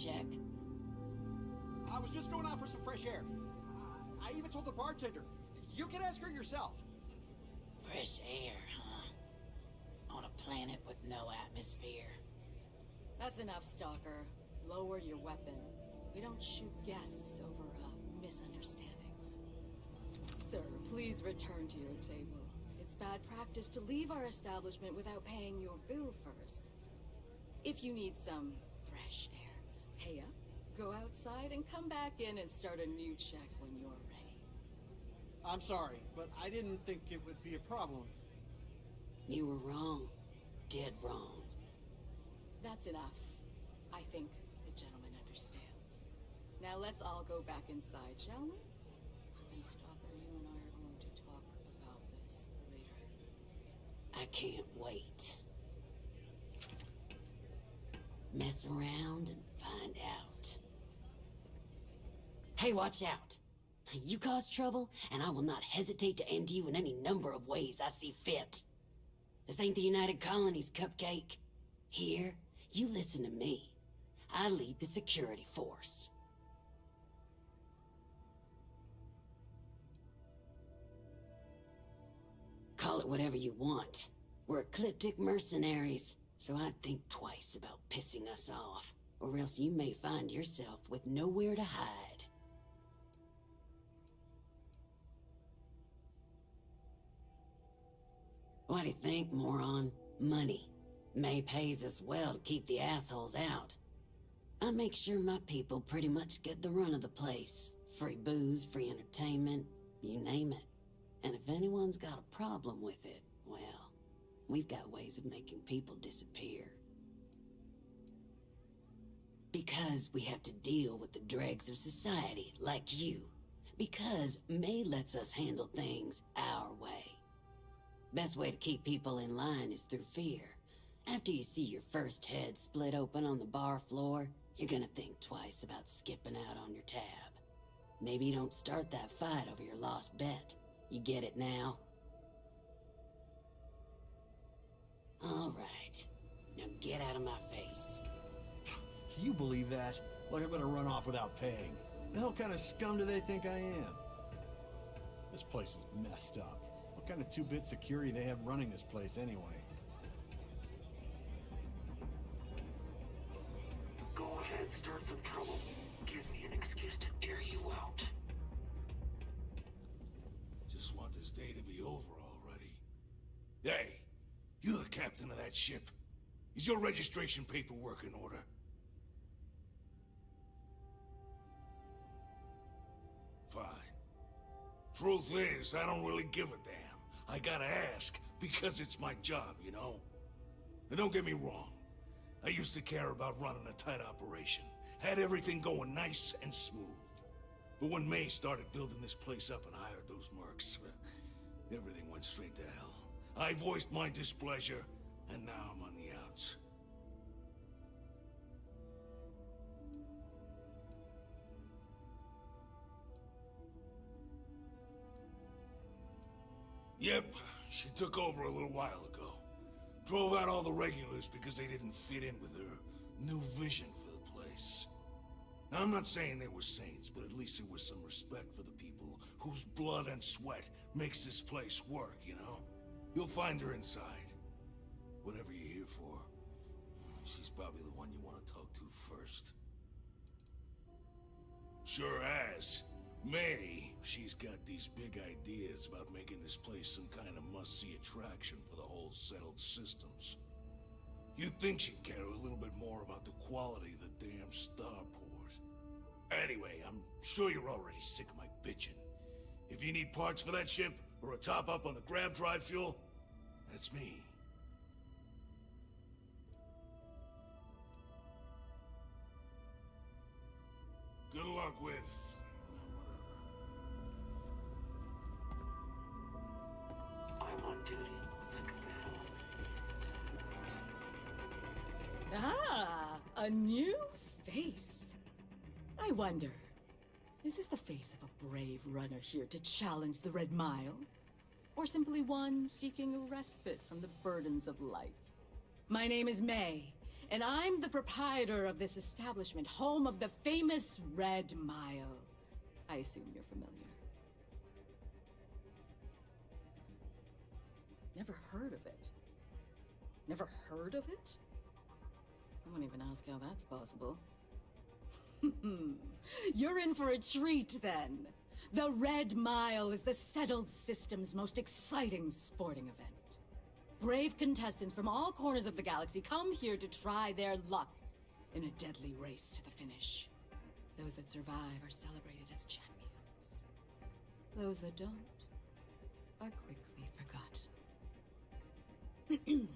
check? I was just going out for some fresh air. I even told the bartender. You can ask her yourself. Fresh air, huh? On a planet with no atmosphere. That's enough, Stalker. Lower your weapon. We don't shoot guests over a misunderstanding. Sir, please return to your table. It's bad practice to leave our establishment without paying your bill first. If you need some fresh air, pay up, go outside, and come back in and start a new check when you're ready. I'm sorry, but I didn't think it would be a problem. You were wrong. Dead wrong. That's enough. I think the gentleman understands. Now let's all go back inside, shall we? And Stalker, you and I are going to talk about this later. I can't wait. Mess around and find out. Hey, watch out! You cause trouble, and I will not hesitate to end you in any number of ways I see fit. This ain't the United Colonies, Cupcake. Here, you listen to me. I lead the security force. Call it whatever you want. We're ecliptic mercenaries, so I'd think twice about pissing us off, or else you may find yourself with nowhere to hide. What do you think, moron? Money. May pays us well to keep the assholes out. I make sure my people pretty much get the run of the place. Free booze, free entertainment, you name it. And if anyone's got a problem with it, well, we've got ways of making people disappear. Because we have to deal with the dregs of society, like you. Because May lets us handle things our way. Best way to keep people in line is through fear. After you see your first head split open on the bar floor, you're gonna think twice about skipping out on your tab. Maybe you don't start that fight over your lost bet. You get it now? All right. Now get out of my face. Can you believe that? Like I'm gonna run off without paying. The hell kind of scum do they think I am? This place is messed up. What kind of two-bit security they have running this place anyway? Go ahead, start some trouble. Give me an excuse to air you out. Just want this day to be over already. Hey, you the captain of that ship. Is your registration paperwork in order? Fine. Truth is, I don't really give a damn. I gotta ask, because it's my job, you know? And don't get me wrong. I used to care about running a tight operation. Had everything going nice and smooth. But when May started building this place up and hired those mercs, everything went straight to hell. I voiced my displeasure, and now I'm on the outs. Yep, she took over a little while ago. Drove out all the regulars because they didn't fit in with her new vision for the place. Now, I'm not saying they were saints, but at least there was some respect for the people whose blood and sweat makes this place work, you know? You'll find her inside. Whatever you're here for, she's probably the one you want to talk to first. Sure has. May, she's got these big ideas about making this place some kind of must-see attraction for the whole settled systems. You'd think she'd care a little bit more about the quality of the damn starport. Anyway, I'm sure you're already sick of my bitching. If you need parts for that ship, or a top-up on the grab drive fuel, that's me. Good luck with... I'm on duty, so get the hell out of my face. Ah, a new face. I wonder, is this the face of a brave runner here to challenge the Red Mile? Or simply one seeking a respite from the burdens of life? My name is May, and I'm the proprietor of this establishment, home of the famous Red Mile. I assume you're familiar. Never heard of it? Never heard of it? I won't even ask how that's possible. You're in for a treat, then. The Red Mile is the settled system's most exciting sporting event. Brave contestants from all corners of the galaxy come here to try their luck in a deadly race to the finish. Those that survive are celebrated as champions. Those that don't are quickly forgotten.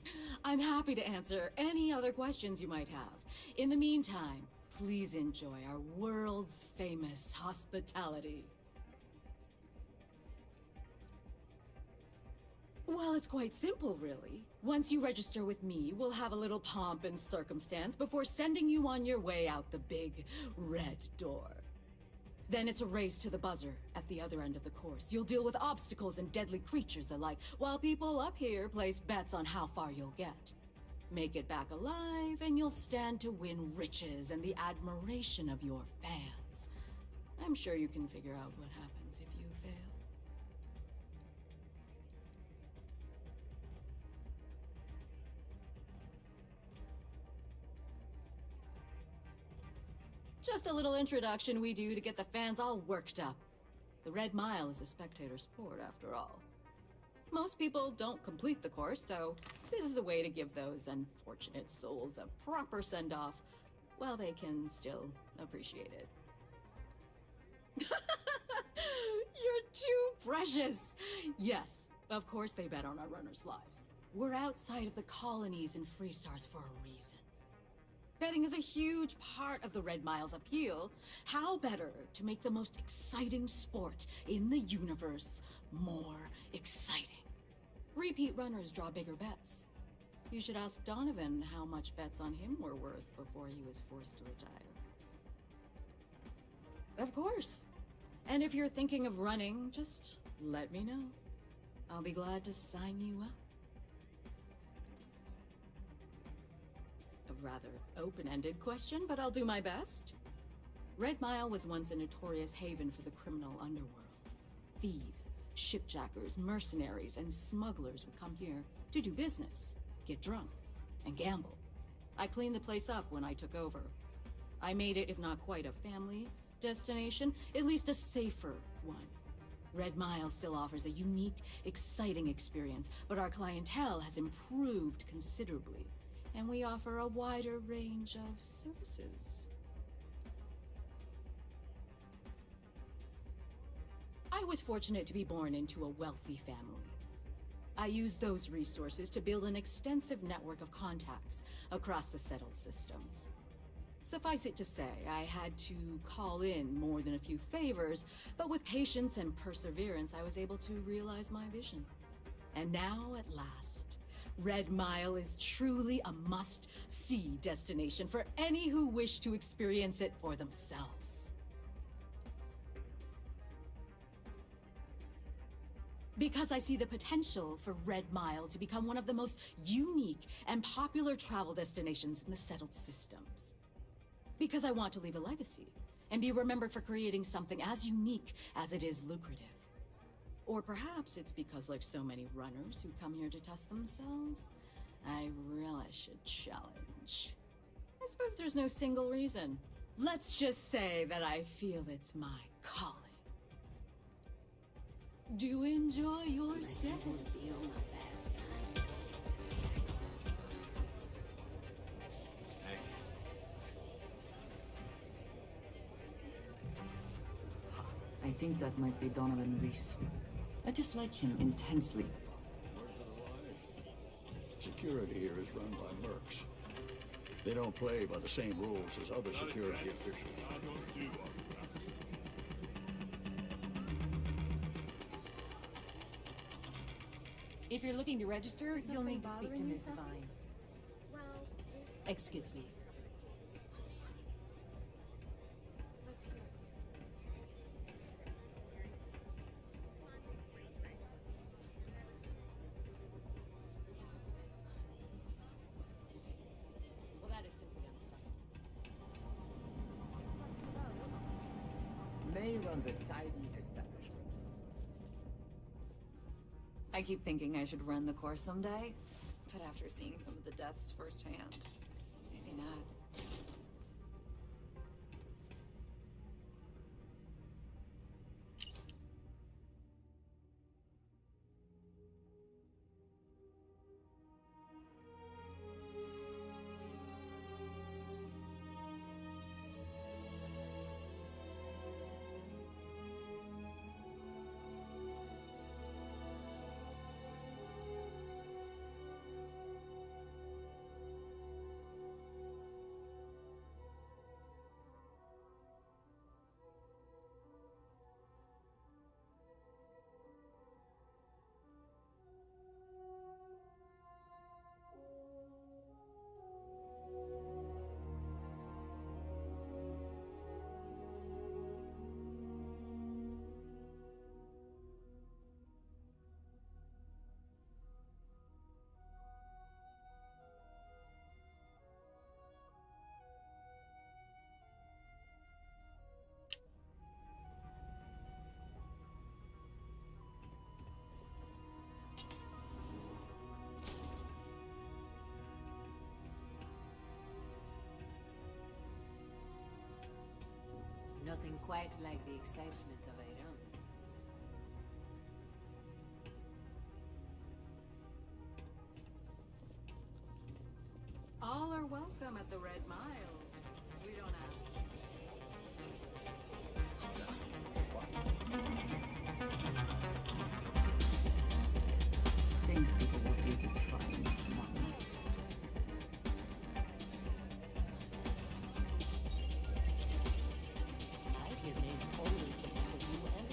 I'm happy to answer any other questions you might have. In the meantime, please enjoy our world's famous hospitality. Well, it's quite simple, really. Once you register with me, we'll have a little pomp and circumstance before sending you on your way out the big red door. Then it's a race to the buzzer at the other end of the course. You'll deal with obstacles and deadly creatures alike, while people up here place bets on how far you'll get. Make it back alive, and you'll stand to win riches and the admiration of your fans. I'm sure you can figure out what happens if you fail. Just a little introduction we do to get the fans all worked up. The Red Mile is a spectator sport, after all. Most people don't complete the course, so this is a way to give those unfortunate souls a proper send-off while they can still appreciate it. You're too precious! Yes, of course they bet on our runners' lives. We're outside of the colonies and Freestars for a reason. Betting is a huge part of the Red Mile's appeal. How better to make the most exciting sport in the universe more exciting? Repeat runners draw bigger bets. You should ask Donovan how much bets on him were worth before he was forced to retire. Of course. And if you're thinking of running, just let me know. I'll be glad to sign you up. A rather open-ended question, but I'll do my best. Red Mile was once a notorious haven for the criminal underworld. Thieves, shipjackers, mercenaries, and smugglers would come here to do business, get drunk, and gamble. I cleaned the place up when I took over. I made it, if not quite a family destination, at least a safer one. Red Mile still offers a unique, exciting experience, but our clientele has improved considerably. And we offer a wider range of services. I was fortunate to be born into a wealthy family. I used those resources to build an extensive network of contacts across the settled systems. Suffice it to say, I had to call in more than a few favors, but with patience and perseverance, I was able to realize my vision. And now, at last, Red Mile is truly a must-see destination for any who wish to experience it for themselves. Because I see the potential for Red Mile to become one of the most unique and popular travel destinations in the settled systems. Because I want to leave a legacy and be remembered for creating something as unique as it is lucrative. Or perhaps it's because, like so many runners who come here to test themselves, I really should challenge. I suppose there's no single reason. Let's just say that I feel it's my calling. Do enjoy your Unless stay. you want to be on my bad side. Hey. I think that might be Donovan Reese. I dislike him intensely. Security here is run by mercs. They don't play by the same rules as other security officials. If you're looking to register, you'll need to speak to Ms. Divine. Well, Excuse me. let's hear it. Well, that May runs a tidy establishment. I keep thinking I should run the course someday, but after seeing some of the deaths firsthand, maybe not. Nothing quite like the excitement of Iran. All are welcome at the Red Mile. We don't ask. Yes. What? Things people will do to try and make money. I hear there's always the people who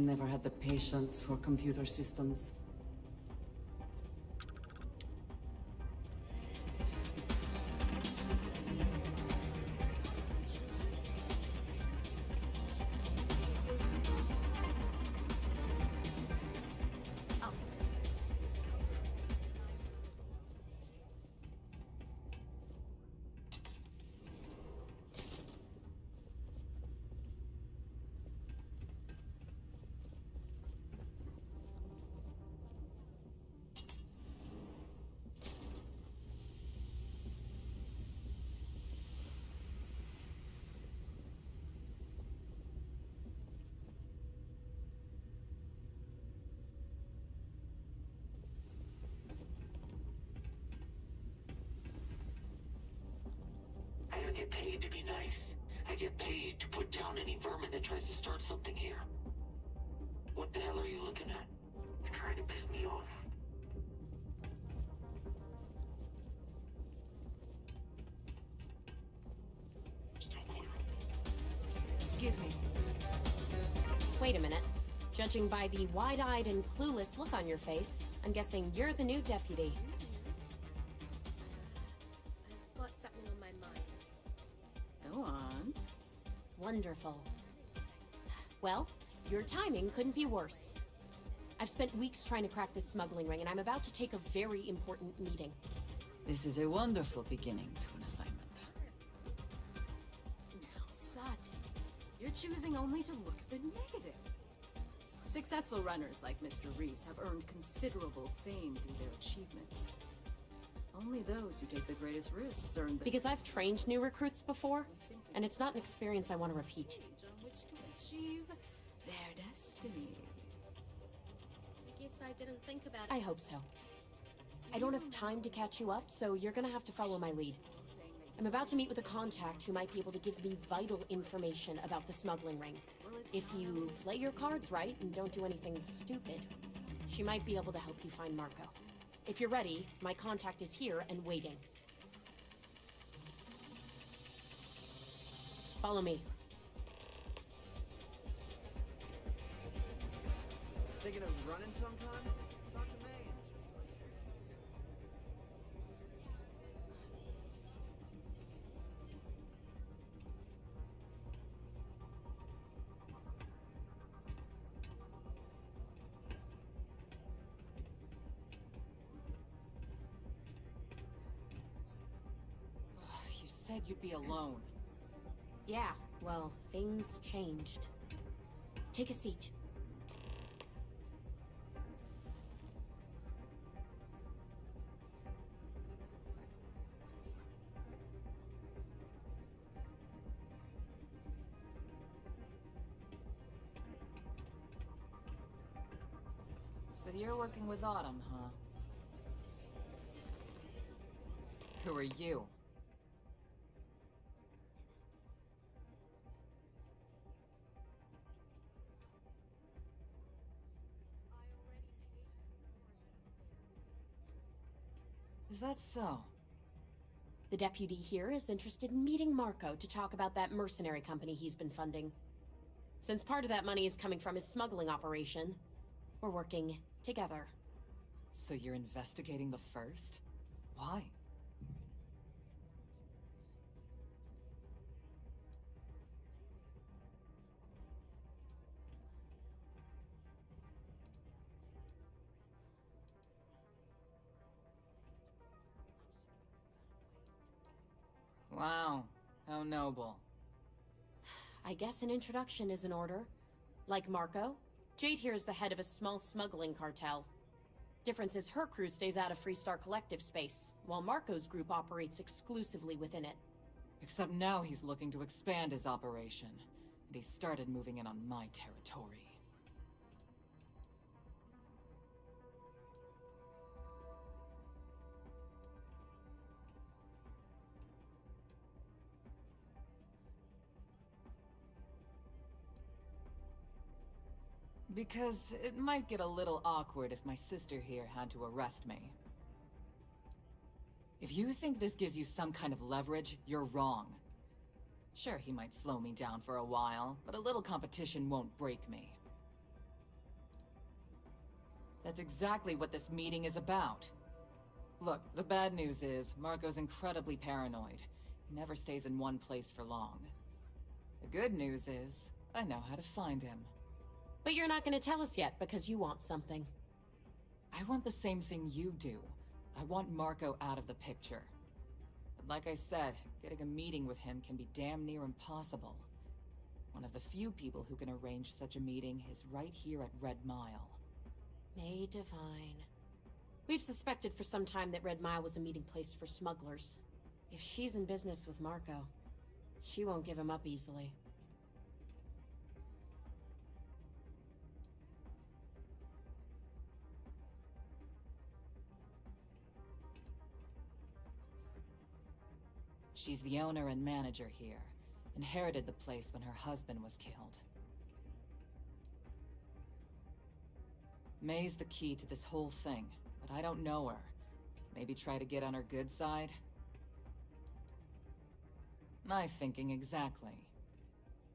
never had the patience for computer systems. I don't get paid to be nice. I get paid to put down any vermin that tries to start something here. What the hell are you looking at? You're trying to piss me off. Still clear. Excuse me. Wait a minute. Judging by the wide-eyed and clueless look on your face, I'm guessing you're the new deputy. I've got something on my mind. Go on. Wonderful. Well, your timing couldn't be worse. I've spent weeks trying to crack this smuggling ring, and I'm about to take a very important meeting. This is a wonderful beginning to an assignment. Now, Sati, you're choosing only to look at the negative. Successful runners like Mr. Reese have earned considerable fame through their achievements. Only those who take the greatest risks earn the... Because I've trained new recruits before, and it's not an experience I want to repeat. ...stage on which to achieve their destiny. I guess I didn't think about it. I hope so. I don't have time to catch you up, so you're gonna have to follow my lead. I'm about to meet with a contact who might be able to give me vital information about the smuggling ring. If you play your cards right and don't do anything stupid, she might be able to help you find Marco. If you're ready, my contact is here and waiting. Follow me. Thinking of running sometime? Talk to May and You said you'd be alone. Yeah, well, things changed. Take a seat. So you're working with Autumn, huh? Who are you? Is that so? The deputy here is interested in meeting Marco to talk about that mercenary company he's been funding. Since part of that money is coming from his smuggling operation, we're working together. So you're investigating the first? Why? Wow, how noble. I guess an introduction is in order. Like Marco, Jade here is the head of a small smuggling cartel. Difference is her crew stays out of Freestar Collective space, while Marco's group operates exclusively within it. Except now he's looking to expand his operation, and he started moving in on my territory. Because it might get a little awkward if my sister here had to arrest me. If you think this gives you some kind of leverage, you're wrong. Sure, he might slow me down for a while, but a little competition won't break me. That's exactly what this meeting is about. Look, the bad news is, Marco's incredibly paranoid. He never stays in one place for long. The good news is, I know how to find him. But you're not gonna tell us yet because you want something. I want the same thing you do. I want Marco out of the picture. But like I said, getting a meeting with him can be damn near impossible. One of the few people who can arrange such a meeting is right here at Red Mile. May Divine. We've suspected for some time that Red Mile was a meeting place for smugglers. If she's in business with Marco, she won't give him up easily. She's the owner and manager here. Inherited the place when her husband was killed. May's the key to this whole thing, but I don't know her. Maybe try to get on her good side? My thinking exactly.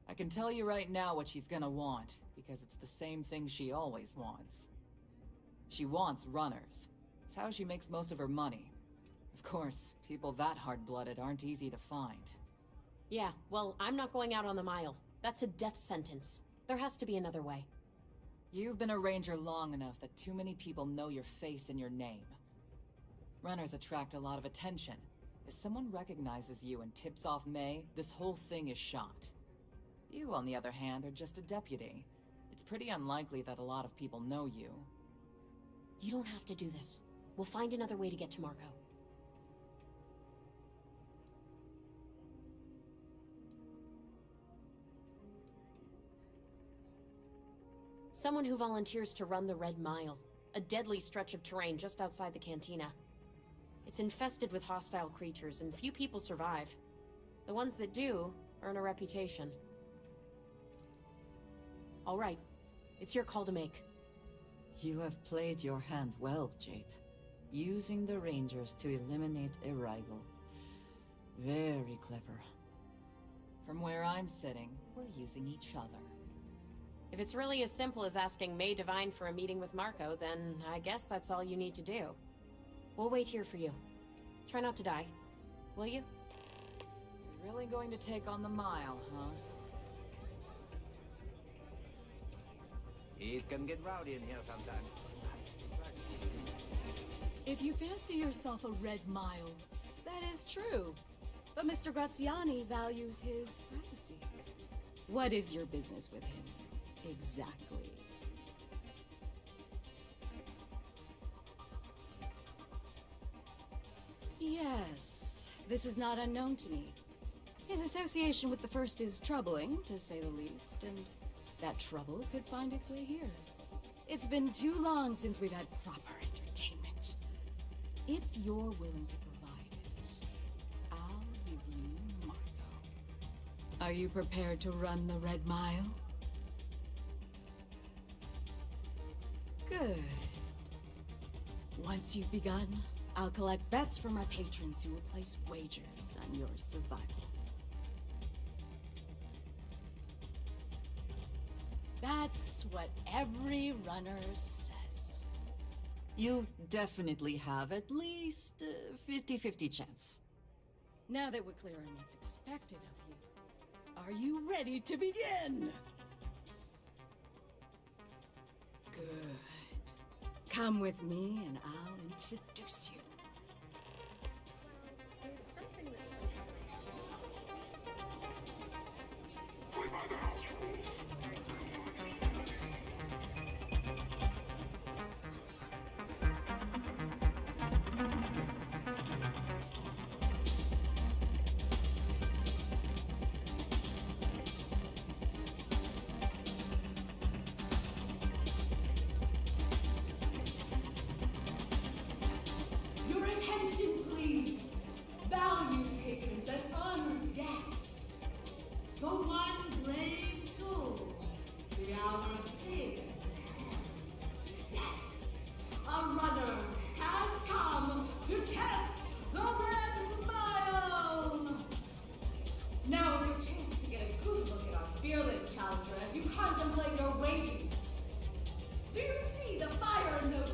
I can tell you right now what she's gonna want, because it's the same thing she always wants. She wants runners. It's how she makes most of her money. Of course, people that hard-blooded aren't easy to find. Yeah, well, I'm not going out on the mile. That's a death sentence. There has to be another way. You've been a ranger long enough that too many people know your face and your name. Runners attract a lot of attention. If someone recognizes you and tips off May, this whole thing is shot. You, on the other hand, are just a deputy. It's pretty unlikely that a lot of people know you. You don't have to do this. We'll find another way to get to Marco. Someone who volunteers to run the Red Mile, a deadly stretch of terrain just outside the cantina. It's infested with hostile creatures, and few people survive. The ones that do earn a reputation. All right, it's your call to make. You have played your hand well, Jade. Using the Rangers to eliminate a rival. Very clever. From where I'm sitting, we're using each other. If it's really as simple as asking May Divine for a meeting with Marco, then I guess that's all you need to do. We'll wait here for you. Try not to die, will you? You're really going to take on the mile, huh? It can get rowdy in here sometimes. If you fancy yourself a Red Mile, that is true. But Mr. Graziani values his privacy. What is your business with him? Exactly. Yes, this is not unknown to me. His association with the First is troubling, to say the least, and that trouble could find its way here. It's been too long since we've had proper entertainment. If you're willing to provide it, I'll give you Marco. Are you prepared to run the Red Mile? Good. Once you've begun, I'll collect bets from our patrons who will place wagers on your survival. That's what every runner says. You definitely have at least 50-50 chance. Now that we're clear on what's expected of you, are you ready to begin? Good. Come with me and I'll introduce you. There's something that's unraveling. Play by the house rules. Your attention, please! Valued patrons and honored guests! For one brave soul, the hour of fame is at hand. Yes! A runner has come to test the Red Mile! Now is your chance to get a good look at our fearless challenger as you contemplate your wagings. Do you see the fire in those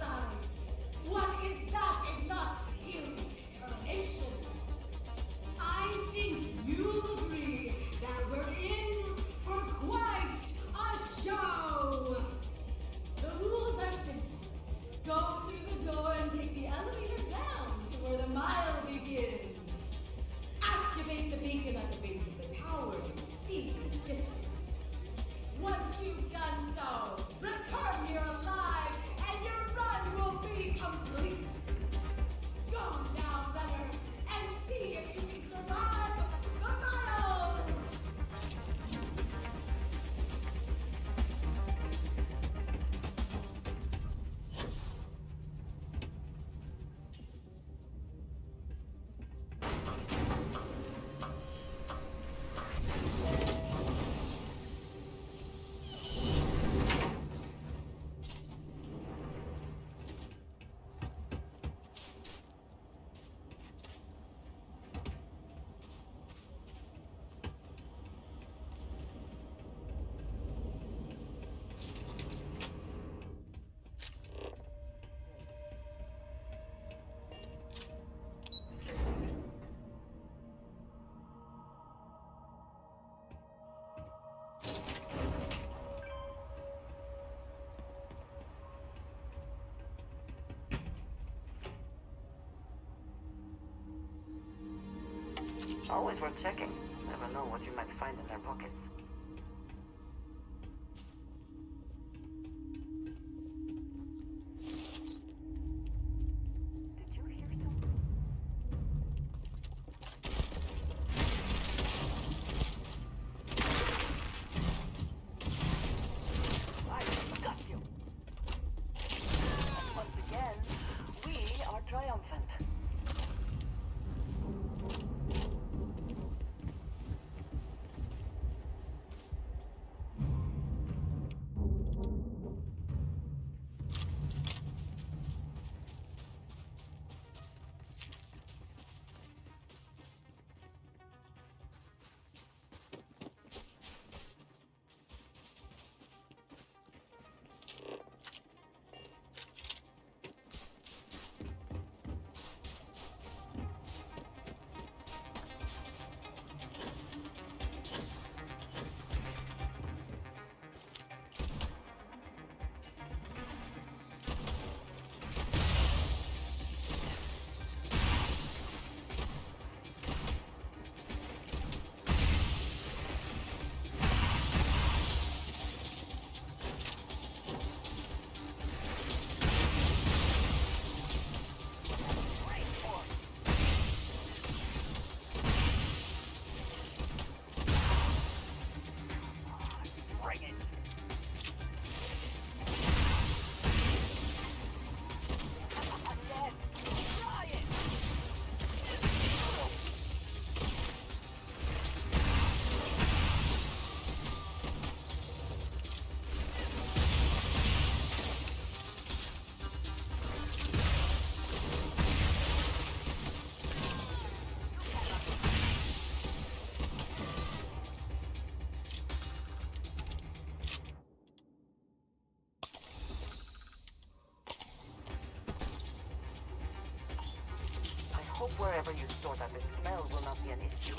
locate the beacon at the base of the tower you see in the distance. Once you've done so, return here alive, and your run will be complete. Go now, runner, and see if you can survive the battle! Always worth checking. Never know what you might find in their pockets. Did you hear something? I got you. And once again, we are triumphant. Hope wherever you store that, the smell will not be an issue.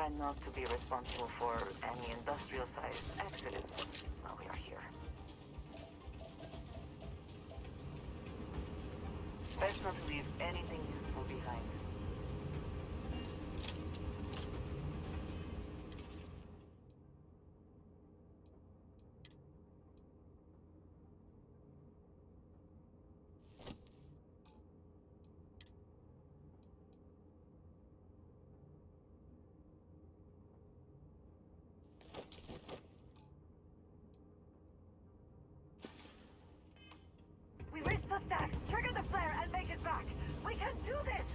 try not to be responsible for any industrial-sized accidents while we are here. Best not to leave anything useful behind. We reached the stacks! Trigger the flare and make it back! We can do this!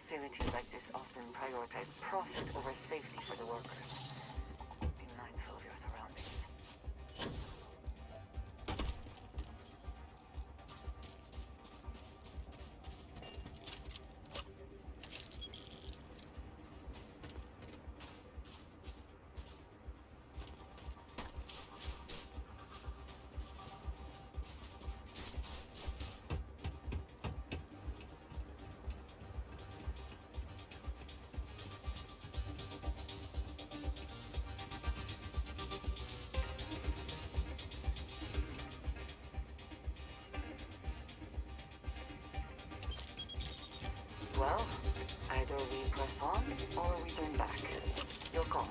Facilities like this often prioritize profit over safety for the workers. Be mindful of your surroundings. Well, either we press on or we turn back. Your call.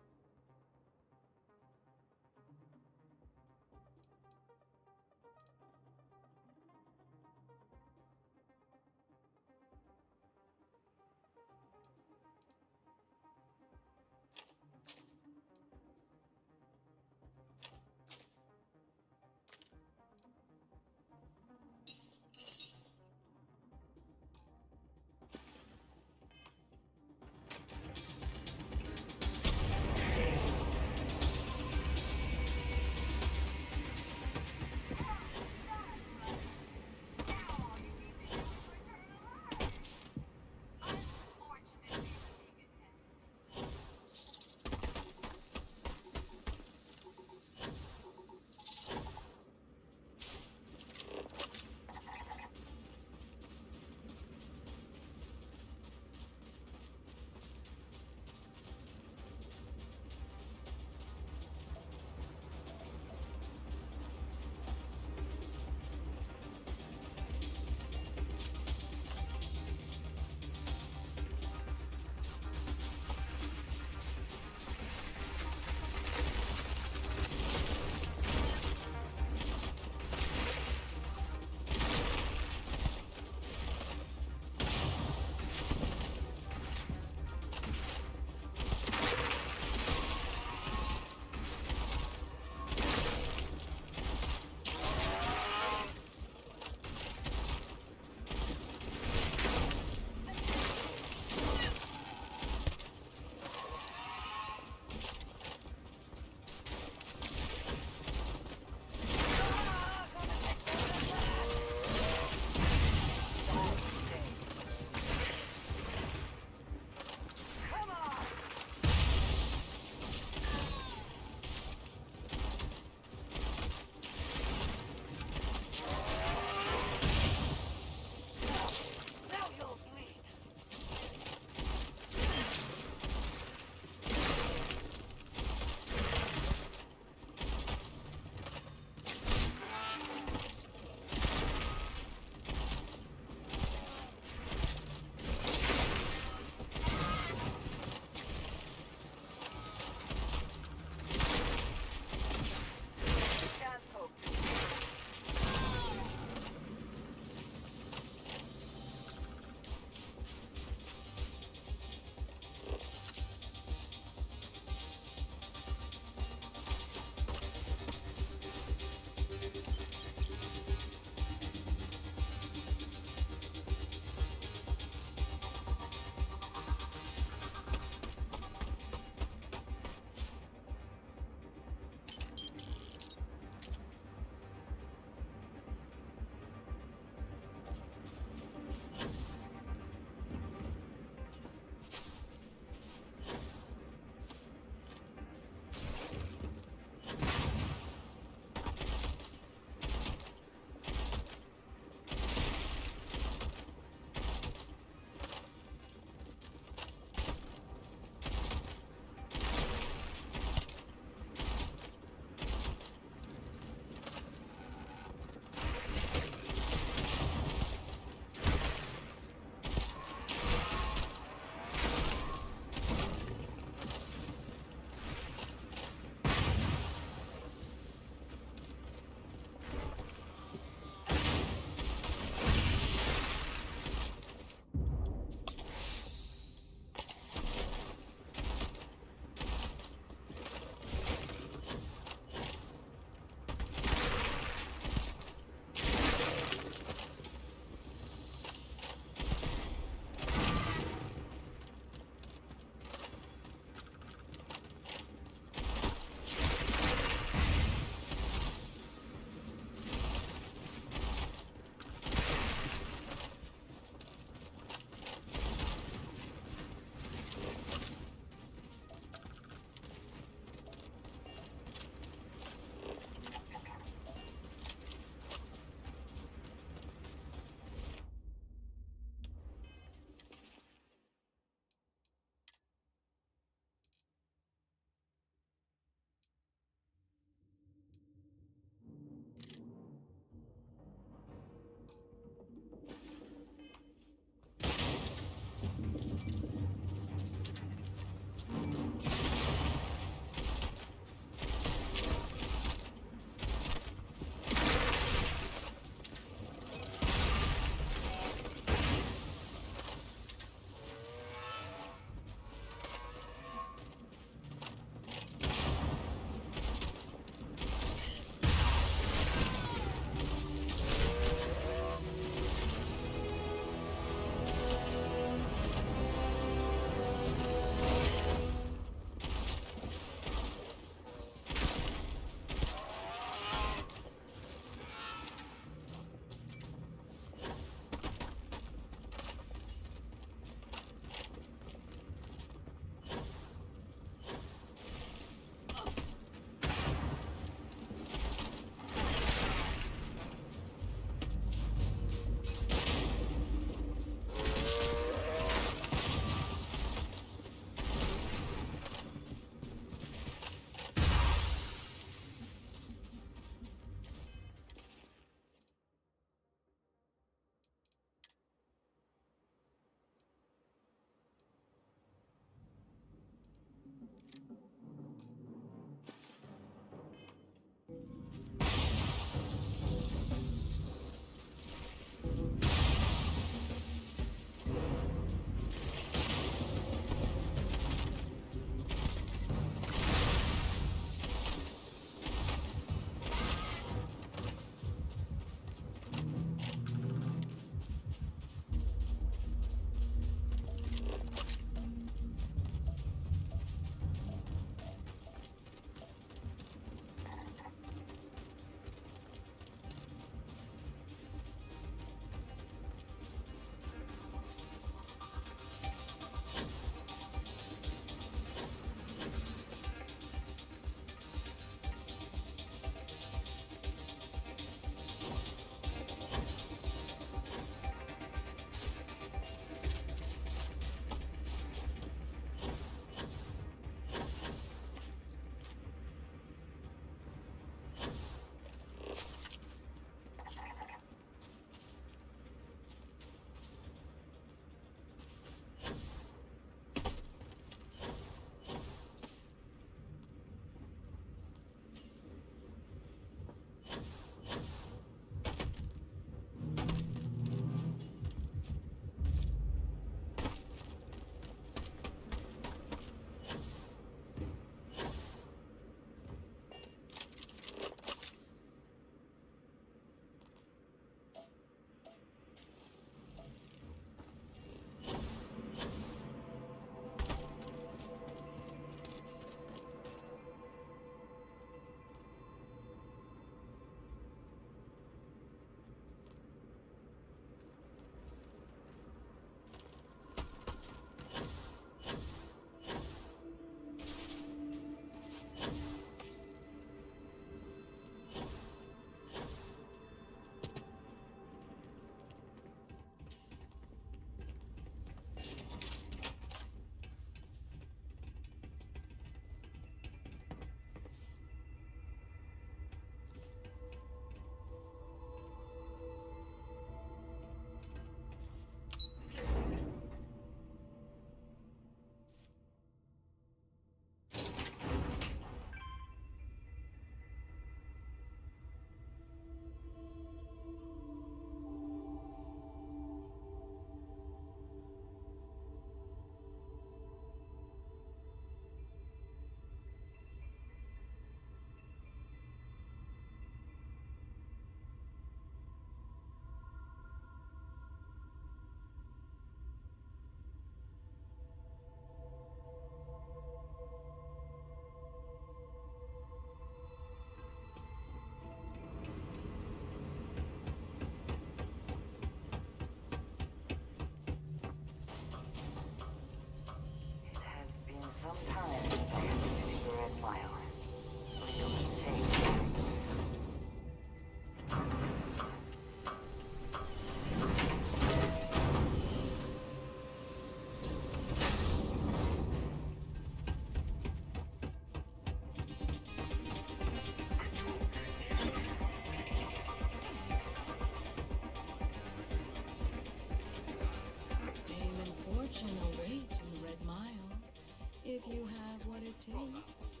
you have what it takes.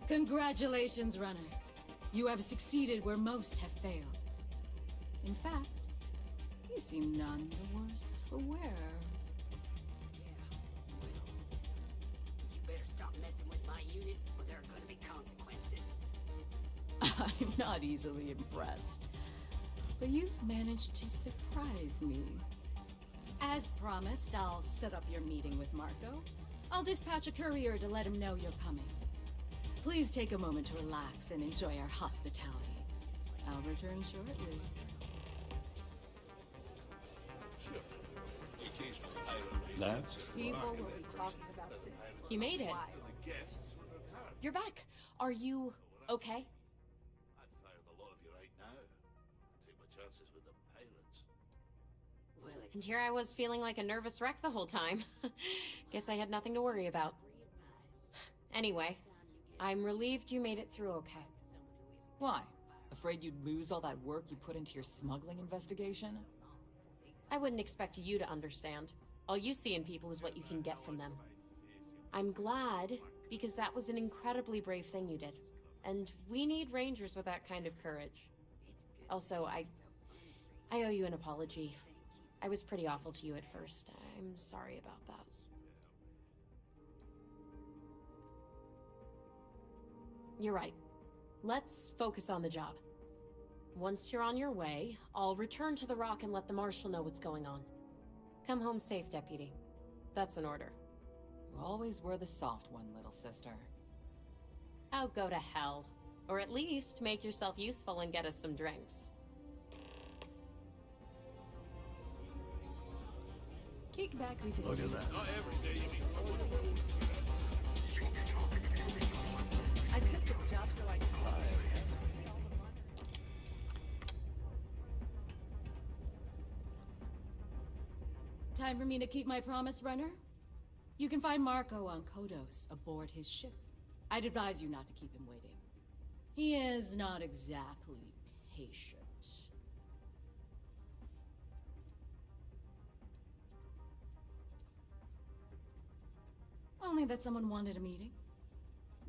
Congratulations, runner. You have succeeded where most have failed. In fact, you seem none the worse for wear. You better stop messing with my unit, or there are gonna be consequences. I'm not easily impressed. But you've managed to surprise me. As promised, I'll set up your meeting with Marco. I'll dispatch a courier to let him know you're coming. Please take a moment to relax and enjoy our hospitality. I'll return shortly. That's People will be talking about this. You made it. Why? You're back. Are you okay? I'd fire the lot of you right now. Take my chances with the pirates. Well, And here I was feeling like a nervous wreck the whole time. Guess I had nothing to worry about. Anyway, I'm relieved you made it through okay. Why? Afraid you'd lose all that work you put into your smuggling investigation? I wouldn't expect you to understand. All you see in people is what you can get from them. I'm glad, because that was an incredibly brave thing you did. And we need rangers with that kind of courage. Also, I owe you an apology. I was pretty awful to you at first. I'm sorry about that. You're right. Let's focus on the job. Once you're on your way, I'll return to the Rock and let the Marshal know what's going on. Come home safe, Deputy. That's an order. You always were the soft one, little sister. Oh, go to hell. Or at least make yourself useful and get us some drinks. Kick back with it. Look at that. Not every day you meet someone. I took this job so I could see all the money. Time for me to keep my promise, runner? You can find Marco on Kodos aboard his ship. I'd advise you not to keep him waiting. He is not exactly patient. Only that someone wanted a meeting.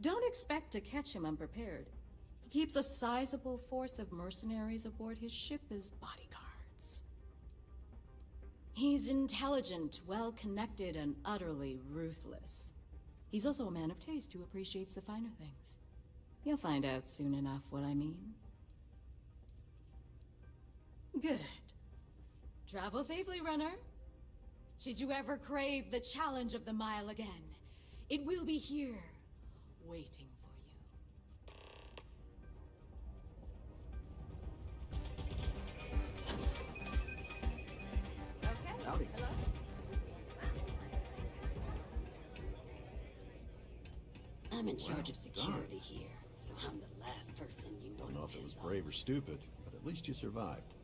Don't expect to catch him unprepared. He keeps a sizable force of mercenaries aboard his ship as bodyguards. He's intelligent, well-connected, and utterly ruthless. He's also a man of taste who appreciates the finer things. You'll find out soon enough what I mean. Good. Travel safely, runner. Should you ever crave the challenge of the mile again, it will be here, waiting for you. Okay. Howdy. Hello? I'm in charge of security here, so I'm the last person you Don't want know to if it was piss brave off. or stupid, but at least you survived.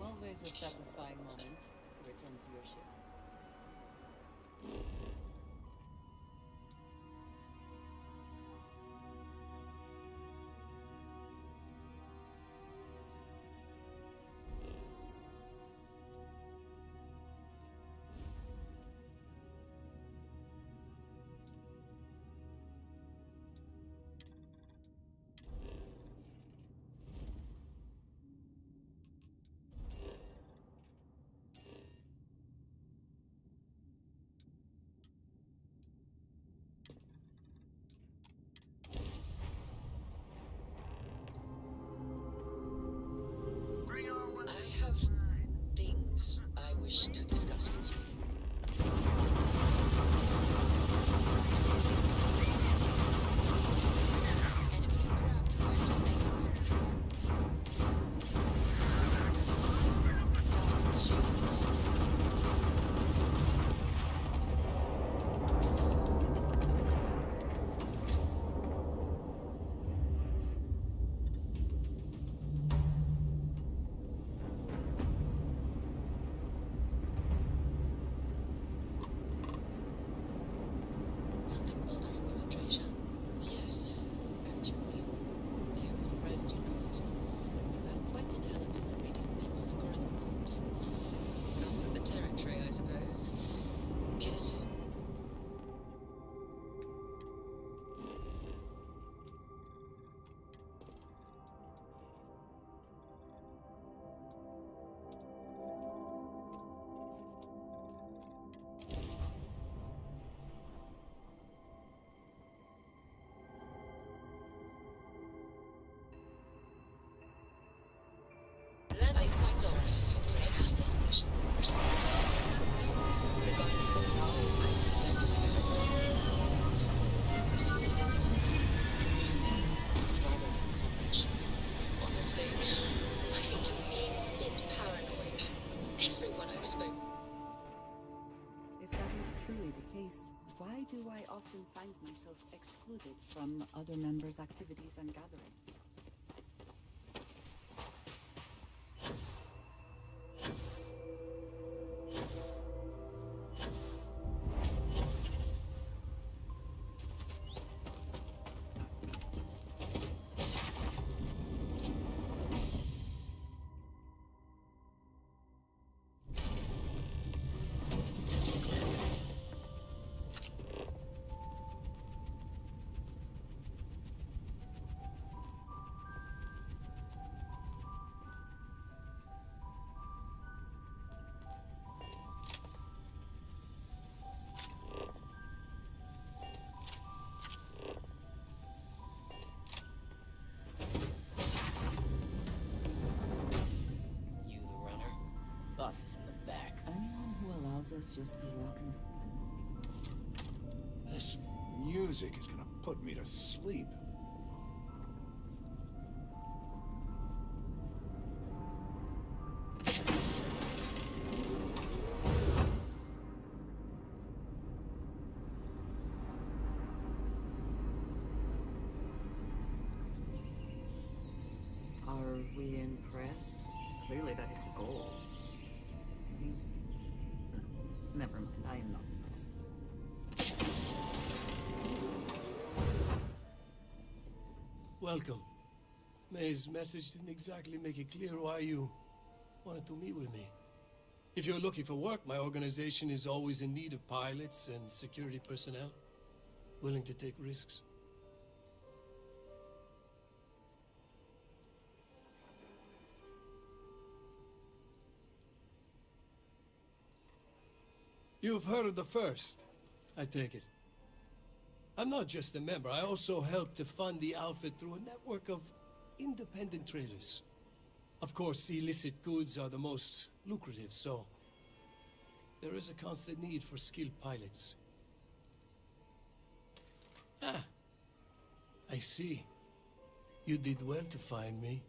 Always a satisfying moment to return to your ship. I have things I wish to discuss with you. Enemies craft 5 seconds. I insert the Justice Division receives results regardless of how I present myself. Is that all? Understand? Rather than coverage. Honestly, I think you're being a bit paranoid. Everyone I've spoken. If that is truly the case, why do I often find myself excluded from other members' activities and gatherings? You the runner? Boss is in the back. Anyone who allows us just to walk in. This music is gonna put me to sleep. Are we impressed? Clearly that is the goal. Never mind, I am not impressed. Welcome. May's message didn't exactly make it clear why you wanted to meet with me. If you're looking for work, my organization is always in need of pilots and security personnel, willing to take risks. You've heard of the First, I take it. I'm not just a member, I also help to fund the outfit through a network of independent traders. Of course, illicit goods are the most lucrative, so there is a constant need for skilled pilots. Ah, I see. You did well to find me.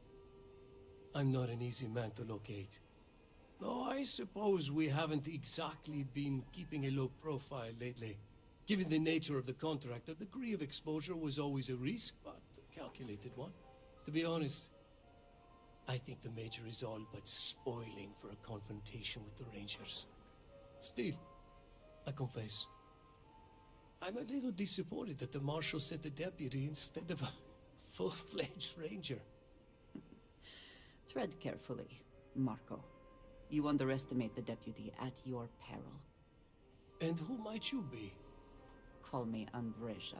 I'm not an easy man to locate. Though I suppose we haven't exactly been keeping a low profile lately. Given the nature of the contract, a degree of exposure was always a risk, but a calculated one. To be honest, I think the Major is all but spoiling for a confrontation with the Rangers. Still, I confess, I'm a little disappointed that the Marshal sent a deputy instead of a full-fledged Ranger. Tread carefully, Marco. You underestimate the deputy at your peril. And who might you be? Call me Andreja.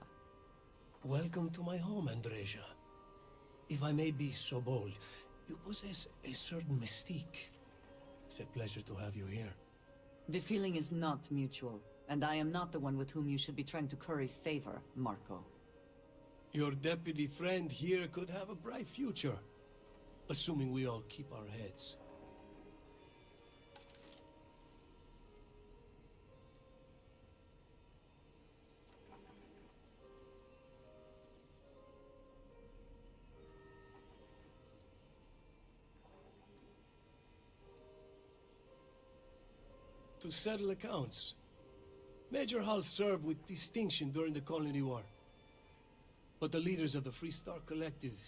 Welcome to my home, Andreja. If I may be so bold, you possess a certain mystique. It's a pleasure to have you here. The feeling is not mutual, and I am not the one with whom you should be trying to curry favor, Marco. Your deputy friend here could have a bright future, assuming we all keep our heads. To settle accounts. Major Hall served with distinction during the Colony War. But the leaders of the Free Star Collective,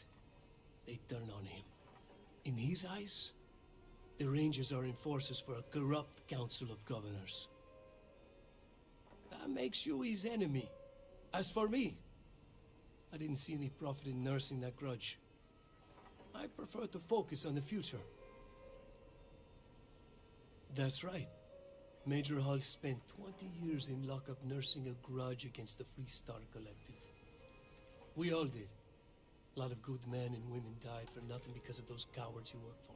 they turned on him. In his eyes, the Rangers are enforcers for a corrupt Council of Governors. That makes you his enemy. As for me, I didn't see any profit in nursing that grudge. I prefer to focus on the future. That's right. Major Hall spent 20 years in lockup nursing a grudge against the Free Star Collective. We all did. A lot of good men and women died for nothing because of those cowards you work for.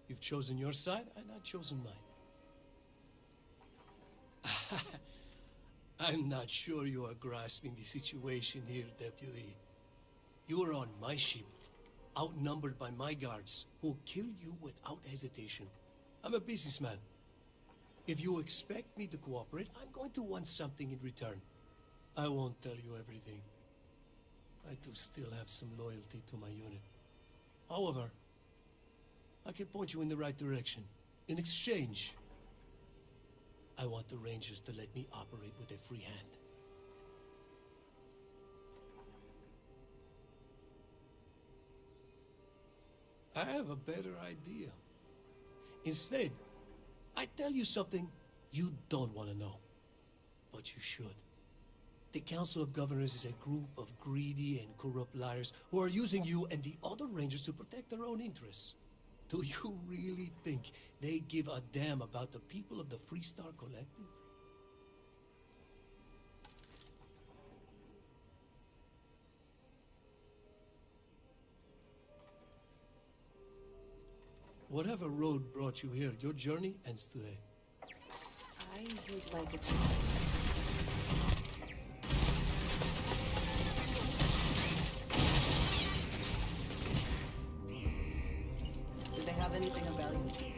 You've chosen your side, and I've chosen mine. I'm not sure you are grasping the situation here, Deputy. You are on my ship. outnumbered by my guards, who'll kill you without hesitation. I'm a businessman. If you expect me to cooperate, I'm going to want something in return. I won't tell you everything. I do still have some loyalty to my unit. However, I can point you in the right direction. In exchange, I want the Rangers to let me operate with a free hand. I have a better idea. Instead, I tell you something you don't want to know. But you should. The Council of Governors is a group of greedy and corrupt liars who are using you and the other Rangers to protect their own interests. Do you really think they give a damn about the people of the Freestar Collective? Whatever road brought you here, your journey ends today. I would like a choice. Do they have anything of value?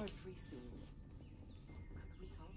are free soon. Could we talk?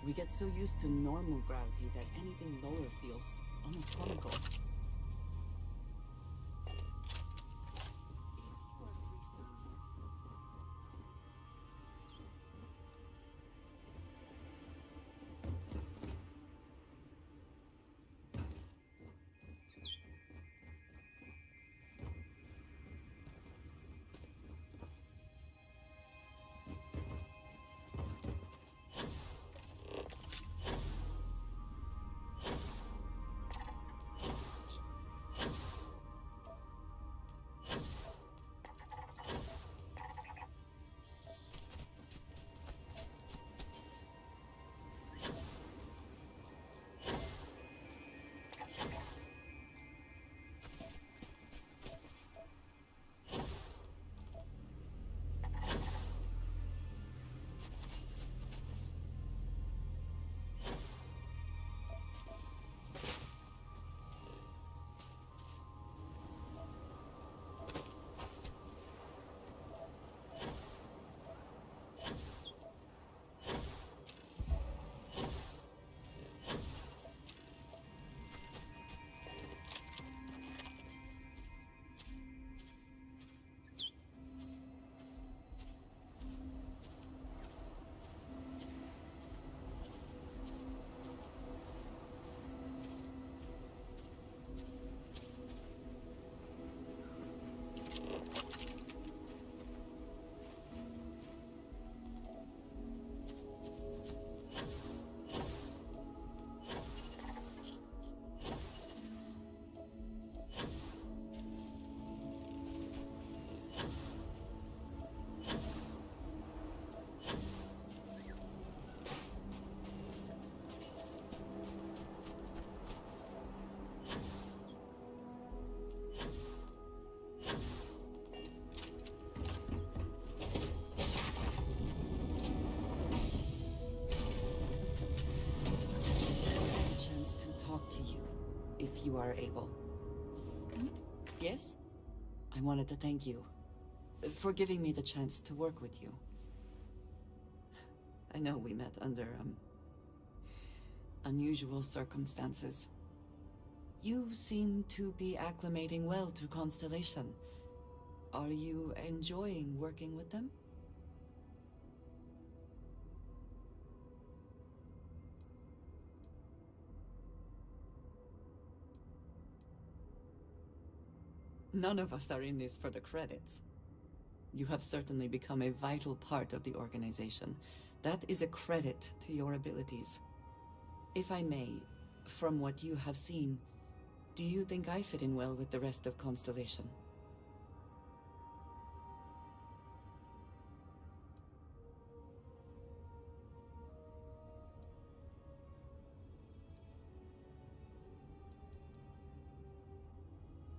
We get so used to normal gravity that anything lower feels almost comical. To you, if you are able. Yes? I wanted to thank you for giving me the chance to work with you. I know we met under, unusual circumstances. You seem to be acclimating well to Constellation. Are you enjoying working with them? None of us are in this for the credits. You have certainly become a vital part of the organization. That is a credit to your abilities. If I may, from what you have seen, do you think I fit in well with the rest of Constellation?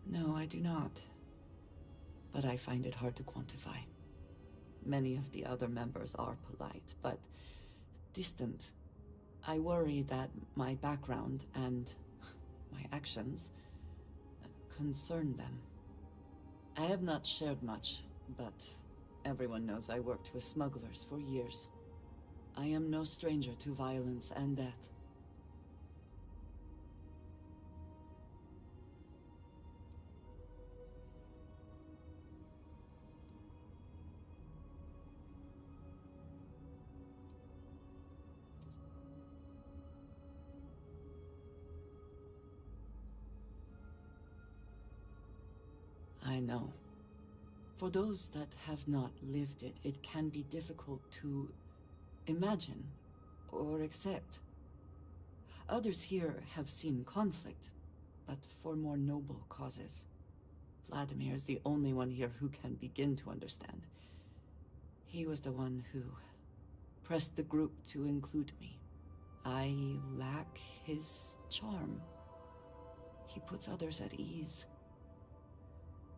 No, I do not. But I find it hard to quantify. Many of the other members are polite, but distant. I worry that my background and my actions concern them. I have not shared much, but everyone knows I worked with smugglers for years. I am no stranger to violence and death. I know. For those that have not lived it, it can be difficult to imagine or accept. Others here have seen conflict, but for more noble causes. Vladimir is the only one here who can begin to understand. He was the one who pressed the group to include me. I lack his charm. He puts others at ease.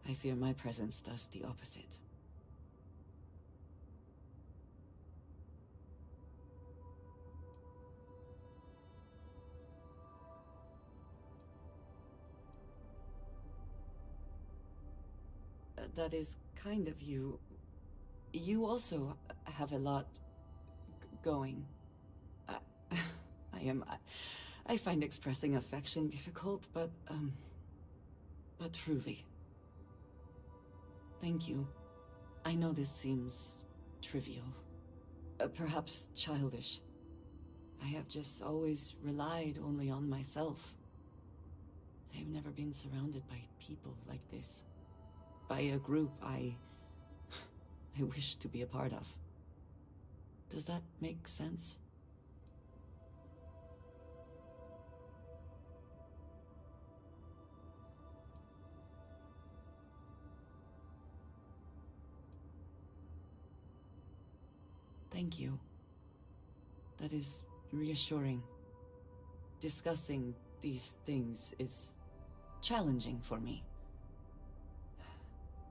I fear my presence does the opposite. That is kind of you. You also have a lot going. I find expressing affection difficult, but truly. Thank you. I know this seems trivial, perhaps childish. I have just always relied only on myself. I have never been surrounded by people like this. By a group I wish to be a part of. Does that make sense? Thank you. That is reassuring. Discussing these things is challenging for me.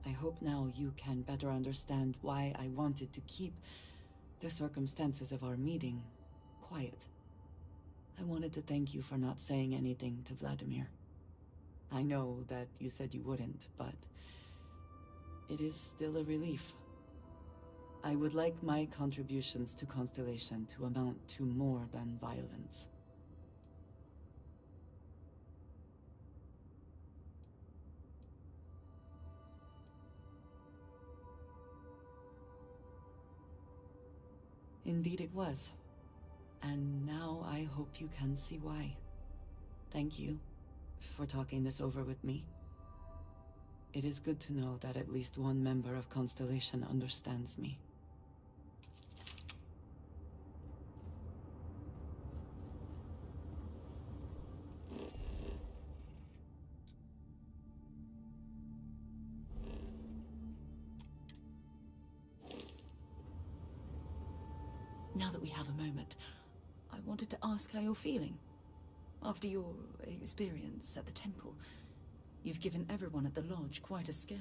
I hope now you can better understand why I wanted to keep the circumstances of our meeting quiet. I wanted to thank you for not saying anything to Vladimir. I know that you said you wouldn't, but it is still a relief. I would like my contributions to Constellation to amount to more than violence. Indeed it was. And now I hope you can see why. Thank you for talking this over with me. It is good to know that at least one member of Constellation understands me. Now that we have a moment, I wanted to ask how you're feeling. After your experience at the temple, you've given everyone at the lodge quite a scare.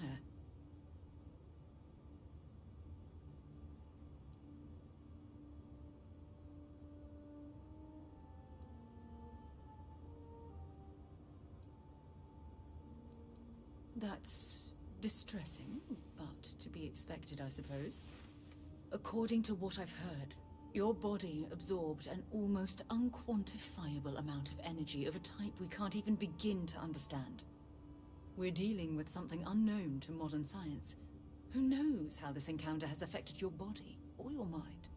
That's distressing, but to be expected, I suppose. According to what I've heard, your body absorbed an almost unquantifiable amount of energy of a type we can't even begin to understand. We're dealing with something unknown to modern science. Who knows how this encounter has affected your body or your mind?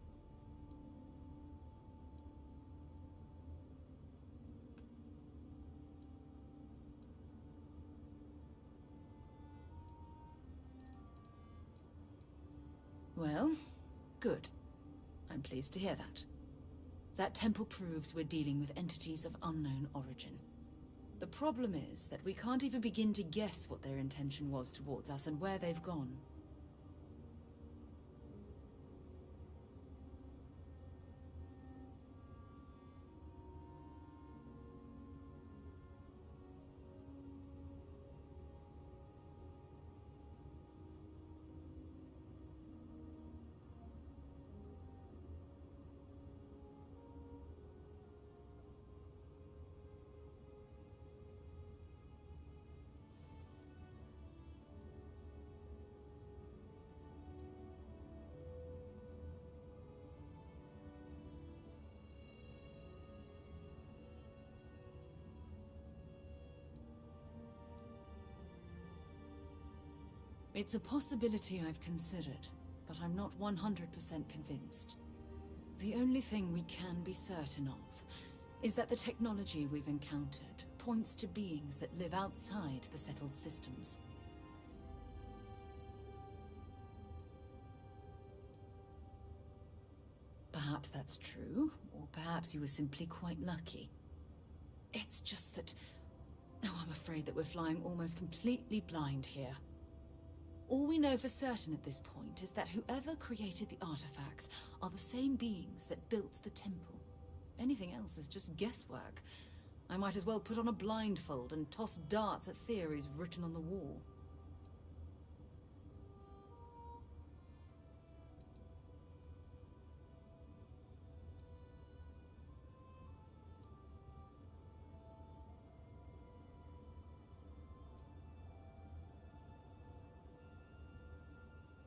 Well, good. I'm pleased to hear that. That temple proves we're dealing with entities of unknown origin. The problem is that we can't even begin to guess what their intention was towards us and where they've gone. It's a possibility I've considered, but I'm not 100% convinced. The only thing we can be certain of is that the technology we've encountered points to beings that live outside the settled systems. Perhaps that's true, or perhaps you were simply quite lucky. It's just that... oh, I'm afraid that we're flying almost completely blind here. All we know for certain at this point is that whoever created the artifacts are the same beings that built the temple. Anything else is just guesswork. I might as well put on a blindfold and toss darts at theories written on the wall.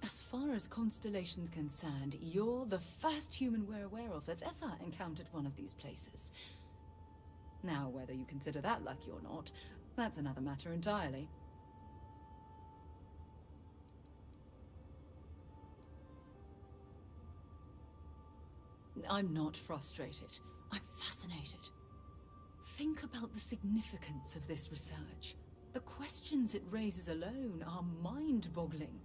As far as Constellation's concerned, you're the first human we're aware of that's ever encountered one of these places. Now, whether you consider that lucky or not, that's another matter entirely. I'm not frustrated. I'm fascinated. Think about the significance of this research. The questions it raises alone are mind-boggling.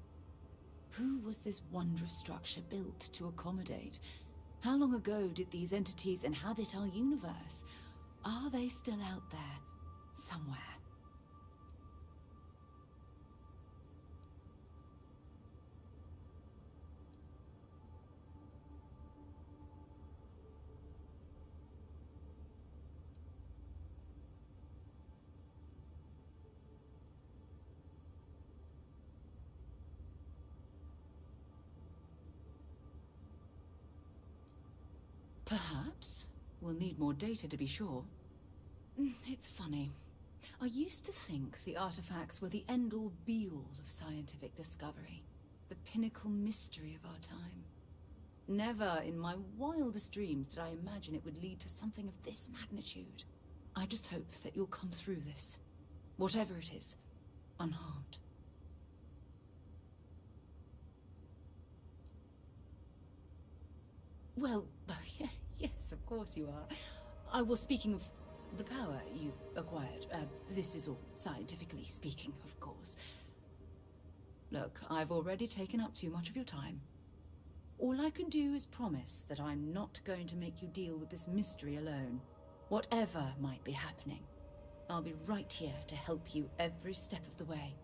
Who was this wondrous structure built to accommodate? How long ago did these entities inhabit our universe? Are they still out there, somewhere? Perhaps. We'll need more data to be sure. It's funny. I used to think the artifacts were the end-all be-all of scientific discovery. The pinnacle mystery of our time. Never in my wildest dreams did I imagine it would lead to something of this magnitude. I just hope that you'll come through this, whatever it is, unharmed. Well, yes, of course you are. I was speaking of the power you acquired. This is all scientifically speaking, of course. Look, I've already taken up too much of your time. All I can do is promise that I'm not going to make you deal with this mystery alone. Whatever might be happening, I'll be right here to help you every step of the way.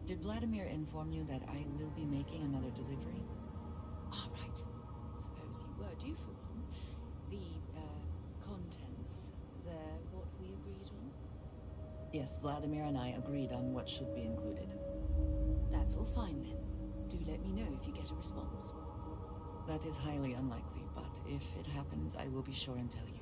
Did Vladimir inform you that I will be making another delivery? All right. Suppose you were due for one. The, contents, they're what we agreed on? Yes, Vladimir and I agreed on what should be included. That's all fine then. Do let me know if you get a response. That is highly unlikely, but if it happens, I will be sure and tell you.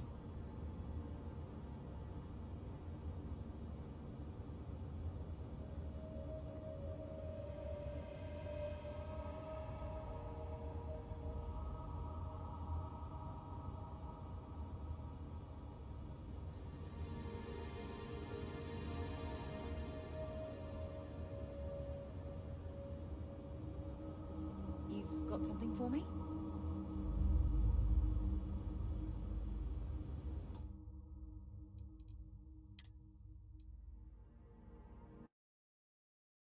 You've got something for me?